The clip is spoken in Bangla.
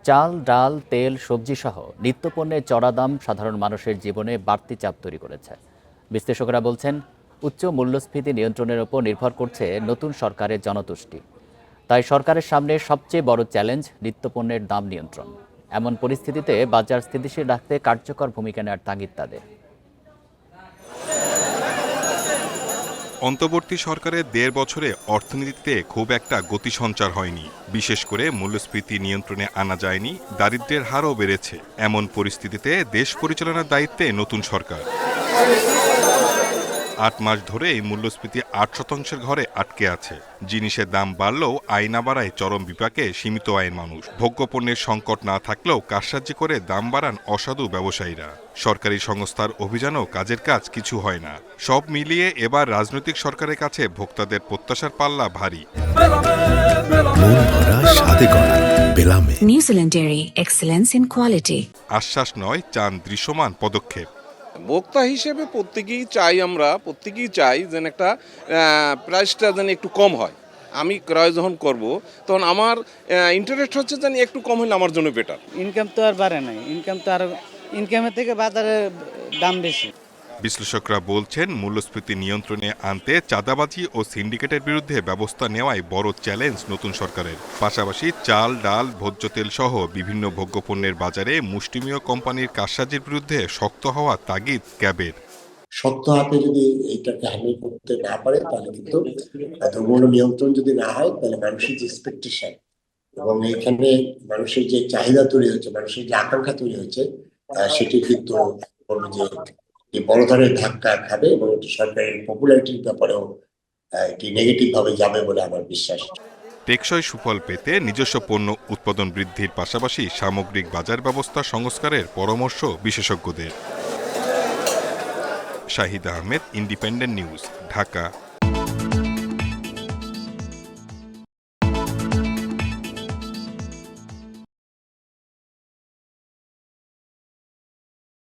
চাল, ডাল, তেল, সবজিসহ নিত্যপণ্যের চড়া দাম সাধারণ মানুষের জীবনে বাড়তি চাপ তৈরি করেছে। বিশ্লেষকেরা বলছেন, উচ্চ মূল্যস্ফীতি নিয়ন্ত্রণের ওপর নির্ভর করছে নতুন সরকারের জনতুষ্টি। তাই সরকারের সামনে সবচেয়ে বড় চ্যালেঞ্জ নিত্যপণ্যের দাম নিয়ন্ত্রণ। এমন পরিস্থিতিতে বাজার স্থিতিশীল রাখতে কার্যকর ভূমিকা নেওয়ার তাগিদ তাদের। অন্তর্বর্তী সরকারের ১.৫ বছরে অর্থনীতিতে খুব একটা গতি সঞ্চার হয়নি। বিশেষ করে মূল্যস্ফীতি নিয়ন্ত্রণে আনা যায়নি, দারিদ্র্যের হারও বেড়েছে। এমন পরিস্থিতিতে দেশ পরিচালনার দায়িত্বে নতুন সরকার। ৮ মাস ধরে এই মূল্যস্ফীতি ৮% ঘরে আটকে আছে। জিনিসের দাম বাড়লেও আয় না বাড়ায় চরম বিপাকে সীমিত আয়ের মানুষ। ভোগ্যপণ্যের সংকট না থাকলেও কারসাজি করে দাম বাড়ান অসাধু ব্যবসায়ীরা। সরকারি সংস্থার অভিযানও কাজের কাজ কিছু হয় না। সব মিলিয়ে এবার রাজনৈতিক সরকারের কাছে ভোক্তাদের প্রত্যাশার পাল্লা ভারী। New Zealand dairy, excellence in quality. আশ্বাস নয়, চান দৃশ্যমান পদক্ষেপ। ভোক্তা হিসেবে প্রত্যেকেই চাই যেন একটা প্রাইসটা যেন একটু কম হয়। আমি ক্রয় যখন করব তখন আমার ইন্টারেস্ট হচ্ছে যেন একটু কম হলে আমার জন্য বেটার। ইনকাম তো আর বাড়ে নাই, ইনকামের থেকে বাজারের দাম বেশি। বিশ্লেষকরা বলছেন, মূল্যস্ফীতি নিয়ন্ত্রণে আনতে চাঁদাবাজি ও সিন্ডিকেটের বিরুদ্ধে ব্যবস্থা নেওয়াই বড় চ্যালেঞ্জ নতুন সরকারের। পাশাপাশি চাল, ডাল, ভোজ্য তেল সহ বিভিন্ন ভোগ্যপণ্যের বাজারে মুষ্টিমেয় কোম্পানির কারসাজির বিরুদ্ধে শক্ত হওয়া তাগিদ ক্যাবের। শক্ত হাতে যদি এইটাকে হ্যান্ডেল করতে না পারে তাহলে কিন্তু দ্রব্যমূল্য নিয়ন্ত্রণ যদি না হয় তাহলে মানুষের যে এক্সপেকটেশন এবং এখানে মানুষের যে চাহিদা তৈরি হচ্ছে, মানুষের যে আকাঙ্ক্ষা তৈরি হচ্ছে, সেটি কিন্তু বলবো যে বড় ধরনের ধাক্কা খাবে এবং এটি সরকারের পপুলারিটির ব্যাপারেও এটি নেগেটিভ ভাবে যাবে বলে আমার বিশ্বাস। টেকসই সুফল পেতে নিজস্ব পণ্য উৎপাদন বৃদ্ধির পাশাপাশি সামগ্রিক বাজার ব্যবস্থা সংস্কারের পরামর্শ বিশেষজ্ঞদের। Shahid Ahmed, independent news, Dhaka.